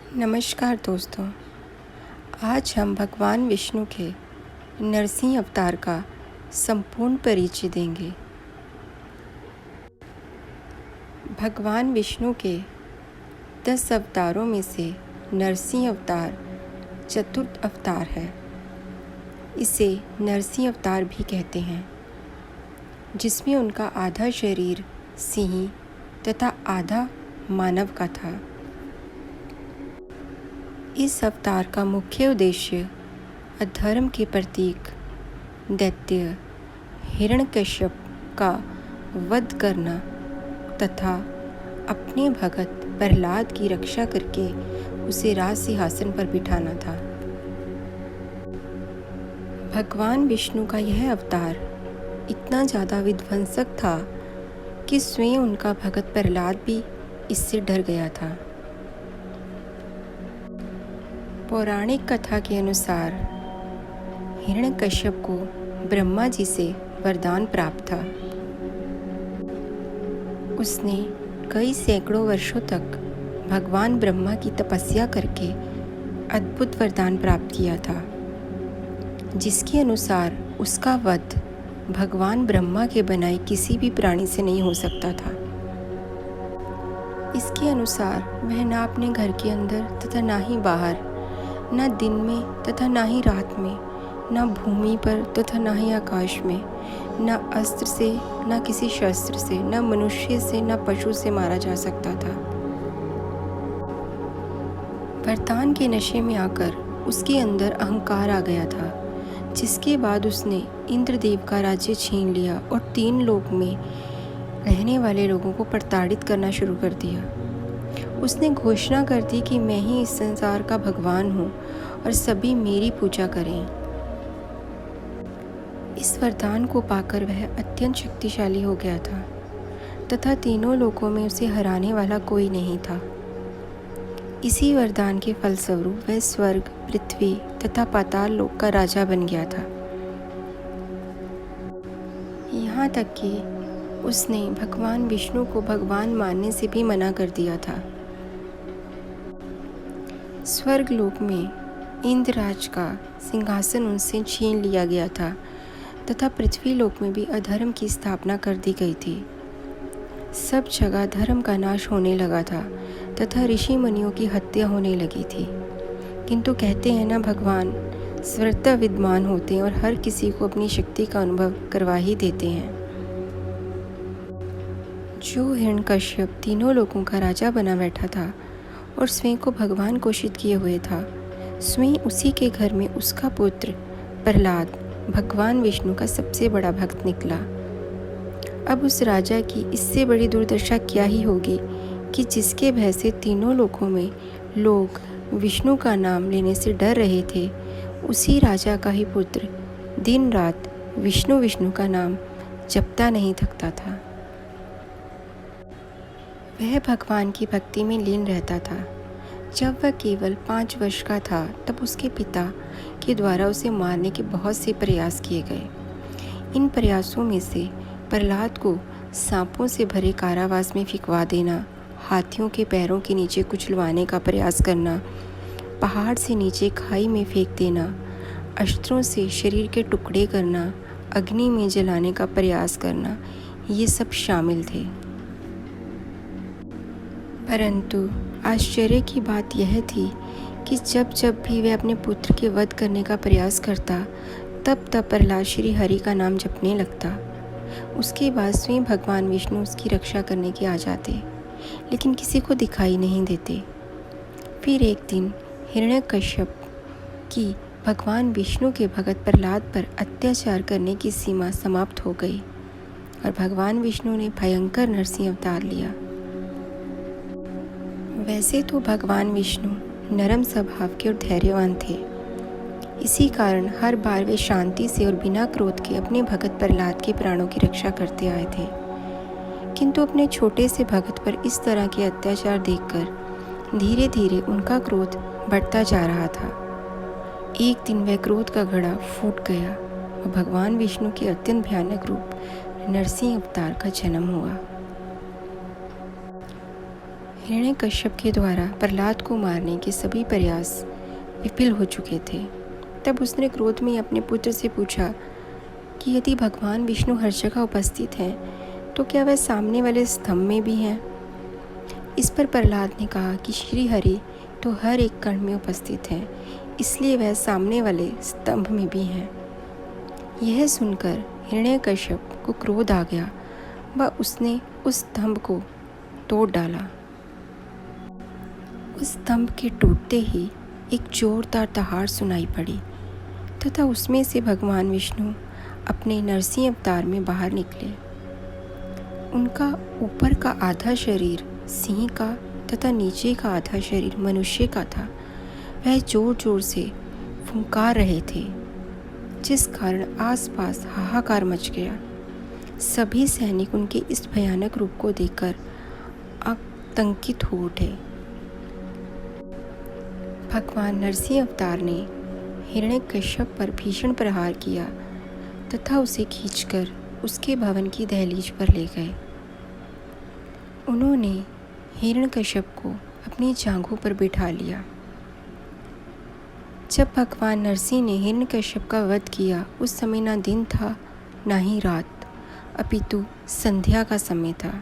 नमस्कार दोस्तों। आज हम भगवान विष्णु के नरसिंह अवतार का संपूर्ण परिचय देंगे। भगवान विष्णु के 10 अवतारों में से नरसिंह अवतार चतुर्थ अवतार है। इसे नरसिंह अवतार भी कहते हैं, जिसमें उनका आधा शरीर सिंह तथा आधा मानव का था। इस अवतार का मुख्य उद्देश्य अधर्म के प्रतीक दैत्य हिरण्यकश्यप का वध करना तथा अपने भगत प्रहलाद की रक्षा करके उसे राज सिंहासन पर बिठाना था। भगवान विष्णु का यह अवतार इतना ज़्यादा विध्वंसक था कि स्वयं उनका भगत प्रहलाद भी इससे डर गया था। पौराणिक कथा के अनुसार हिरण्यकश्यप को ब्रह्मा जी से वरदान प्राप्त था। उसने कई सैकड़ों वर्षों तक भगवान ब्रह्मा की तपस्या करके अद्भुत वरदान प्राप्त किया था, जिसके अनुसार उसका वध भगवान ब्रह्मा के बनाए किसी भी प्राणी से नहीं हो सकता था। इसके अनुसार वह ना अपने घर के अंदर तथा ना ही बाहर, न दिन में तथा न ही रात में, न भूमि पर तथा न ही आकाश में, न अस्त्र से, न किसी शस्त्र से, न मनुष्य से, न पशु से मारा जा सकता था। वरदान के नशे में आकर उसके अंदर अहंकार आ गया था, जिसके बाद उसने इंद्रदेव का राज्य छीन लिया और 3 लोक में रहने वाले लोगों को प्रताड़ित करना शुरू कर दिया। उसने घोषणा कर दी कि मैं ही इस संसार का भगवान हूँ और सभी मेरी पूजा करें। इस वरदान को पाकर वह अत्यंत शक्तिशाली हो गया था तथा तीनों लोकों में उसे हराने वाला कोई नहीं था। इसी वरदान के फलस्वरूप वह स्वर्ग, पृथ्वी तथा पाताल लोक का राजा बन गया था। यहाँ तक कि उसने भगवान विष्णु को भगवान मानने से भी मना कर दिया था। स्वर्ग लोक में इंद्रराज का सिंहासन उनसे छीन लिया गया था तथा पृथ्वी लोक में भी अधर्म की स्थापना कर दी गई थी। सब जगह धर्म का नाश होने लगा था तथा ऋषि मुनियों की हत्या होने लगी थी। किंतु कहते हैं ना, भगवान सर्वत्र विद्यमान होते हैं और हर किसी को अपनी शक्ति का अनुभव करवा ही देते हैं। जो हिरण्यकश्यप तीनों लोगों का राजा बना बैठा था और स्वयं को भगवान घोषित किए हुए था, स्वयं उसी के घर में उसका पुत्र प्रहलाद भगवान विष्णु का सबसे बड़ा भक्त निकला। अब उस राजा की इससे बड़ी दुर्दशा क्या ही होगी कि जिसके भय से तीनों लोकों में लोग विष्णु का नाम लेने से डर रहे थे, उसी राजा का ही पुत्र दिन रात विष्णु विष्णु का नाम जपता नहीं थकता था। वह भगवान की भक्ति में लीन रहता था। जब वह केवल 5 वर्ष का था, तब उसके पिता के द्वारा उसे मारने के बहुत से प्रयास किए गए। इन प्रयासों में से प्रहलाद को सांपों से भरे कारावास में फिकवा देना, हाथियों के पैरों के नीचे कुचलवाने का प्रयास करना, पहाड़ से नीचे खाई में फेंक देना, अस्त्रों से शरीर के टुकड़े करना, अग्नि में जलाने का प्रयास करना, ये सब शामिल थे। परंतु आश्चर्य की बात यह थी कि जब जब भी वह अपने पुत्र के वध करने का प्रयास करता, तब तब प्रहलाद श्री हरि का नाम जपने लगता। उसके बाद स्वयं भगवान विष्णु उसकी रक्षा करने के आ जाते, लेकिन किसी को दिखाई नहीं देते। फिर एक दिन हिरण्यकश्यप की भगवान विष्णु के भगत प्रहलाद पर अत्याचार करने की सीमा समाप्त हो गई और भगवान विष्णु ने भयंकर नरसिंह अवतार लिया। वैसे तो भगवान विष्णु नरम स्वभाव के और धैर्यवान थे। इसी कारण हर बार वे शांति से और बिना क्रोध के अपने भगत प्रहलाद के प्राणों की रक्षा करते आए थे। किंतु अपने छोटे से भगत पर इस तरह के अत्याचार देखकर धीरे धीरे उनका क्रोध बढ़ता जा रहा था। एक दिन वह क्रोध का घड़ा फूट गया और भगवान विष्णु के अत्यंत भयानक रूप नरसिंह अवतार का जन्म हुआ। हिरण्यकश्यप के द्वारा प्रहलाद को मारने के सभी प्रयास विफल हो चुके थे। तब उसने क्रोध में अपने पुत्र से पूछा कि यदि भगवान विष्णु हर जगह उपस्थित हैं तो क्या वह सामने वाले स्तंभ में भी हैं? इस पर प्रहलाद ने कहा कि श्री हरि तो हर एक कण में उपस्थित हैं, इसलिए वह सामने वाले स्तंभ में भी हैं। यह सुनकर हिरण्यकश्यप को क्रोध आ गया व उसने उस स्तंभ को तोड़ डाला। उस स्तंभ के टूटते ही एक जोरदार दहाड़ सुनाई पड़ी तथा उसमें से भगवान विष्णु अपने नरसिंह अवतार में बाहर निकले। उनका ऊपर का आधा शरीर सिंह का तथा नीचे का आधा शरीर मनुष्य का था। वह जोर जोर से फुंकार रहे थे, जिस कारण आसपास हाहाकार मच गया। सभी सैनिक उनके इस भयानक रूप को देखकर आतंकित हो उठे। भगवान नरसिंह अवतार ने हिरण्यकश्यप पर भीषण प्रहार किया तथा उसे खींचकर उसके भवन की दहलीज पर ले गए। उन्होंने हिरण्यकश्यप को अपनी जांघों पर बिठा लिया। जब भगवान नरसिंह ने हिरण्यकश्यप का वध किया, उस समय ना दिन था ना ही रात, अपितु संध्या का समय था।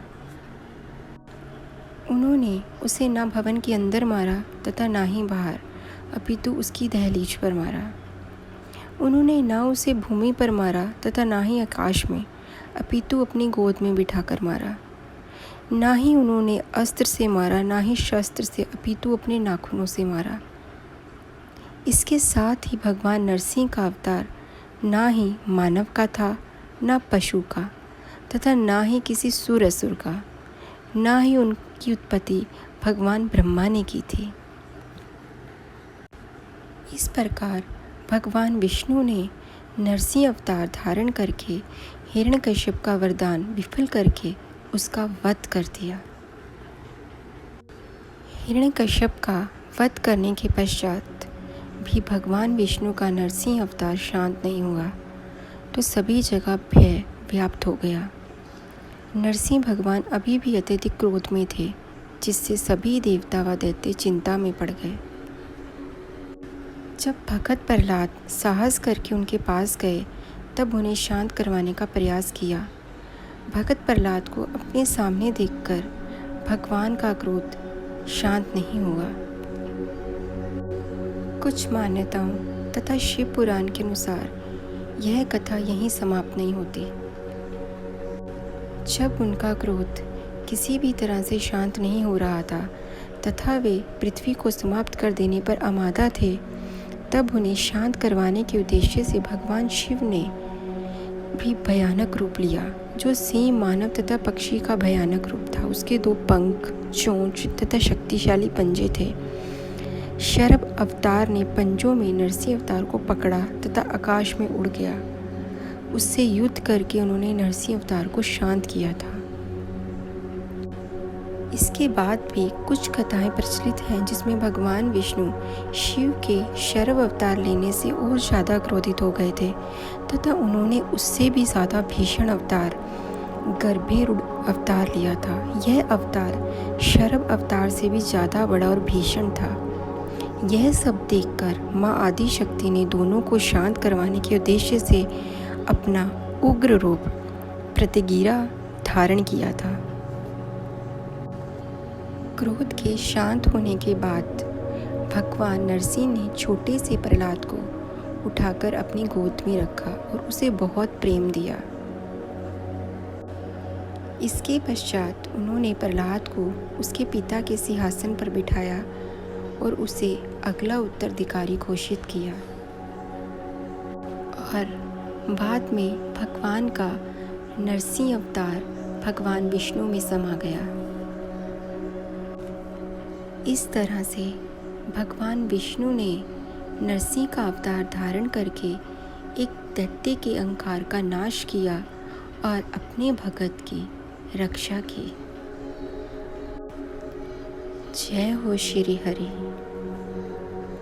उन्होंने उसे ना भवन के अंदर मारा तथा ना ही बाहर, अपितु उसकी दहलीज पर मारा। उन्होंने ना उसे भूमि पर मारा तथा ना ही आकाश में, अपितु अपनी गोद में बिठाकर मारा। ना ही उन्होंने अस्त्र से मारा, ना ही शस्त्र से, अपितु अपने नाखूनों से मारा। इसके साथ ही भगवान नरसिंह का अवतार ना ही मानव का था, ना पशु का, तथा ना ही किसी सुर असुर का, ना ही उनकी उत्पत्ति भगवान ब्रह्मा ने की थी। इस प्रकार भगवान विष्णु ने नरसिंह अवतार धारण करके हिरण्यकश्यप का वरदान विफल करके उसका वध कर दिया। हिरण्यकश्यप का वध करने के पश्चात भी भगवान विष्णु का नरसिंह अवतार शांत नहीं हुआ, तो सभी जगह भय व्याप्त हो गया। नरसिंह भगवान अभी भी अत्यधिक क्रोध में थे, जिससे सभी देवता व दैत्य चिंता में पड़ गए। जब भगत प्रहलाद साहस करके उनके पास गए, तब उन्हें शांत करवाने का प्रयास किया। भगत प्रहलाद को अपने सामने देखकर भगवान का क्रोध शांत नहीं हुआ। कुछ मान्यताओं तथा शिव पुराण के अनुसार यह कथा यहीं समाप्त नहीं होती। जब उनका क्रोध किसी भी तरह से शांत नहीं हो रहा था तथा वे पृथ्वी को समाप्त कर देने पर आमादा थे, तब उन्हें शांत करवाने के उद्देश्य से भगवान शिव ने भी भयानक रूप लिया, जो सिंह, मानव तथा पक्षी का भयानक रूप था। उसके 2 पंख, चोंच तथा शक्तिशाली पंजे थे। शरभ अवतार ने पंजों में नरसिंह अवतार को पकड़ा तथा आकाश में उड़ गया। उससे युद्ध करके उन्होंने नरसिंह अवतार को शांत किया था। इसके बाद भी कुछ कथाएं प्रचलित हैं जिसमें भगवान विष्णु शिव के शरभ अवतार लेने से और ज़्यादा क्रोधित हो गए थे तथा उन्होंने उससे भी ज़्यादा भीषण अवतार गर्भेरूढ़ अवतार लिया था। यह अवतार शरभ अवतार से भी ज़्यादा बड़ा और भीषण था। यह सब देखकर माँ आदि शक्ति ने दोनों को शांत करवाने के उद्देश्य से अपना उग्र रूप प्रतिगिरा धारण किया था। क्रोध के शांत होने के बाद भगवान नरसिंह ने छोटे से प्रहलाद को उठाकर अपनी गोद में रखा और उसे बहुत प्रेम दिया। इसके पश्चात उन्होंने प्रहलाद को उसके पिता के सिंहासन पर बिठाया और उसे अगला उत्तराधिकारी घोषित किया। और बाद में भगवान का नरसिंह अवतार भगवान विष्णु में समा गया। इस तरह से भगवान विष्णु ने नरसिंह का अवतार धारण करके एक दैत्य के अहंकार का नाश किया और अपने भगत की रक्षा की। जय हो श्री हरि।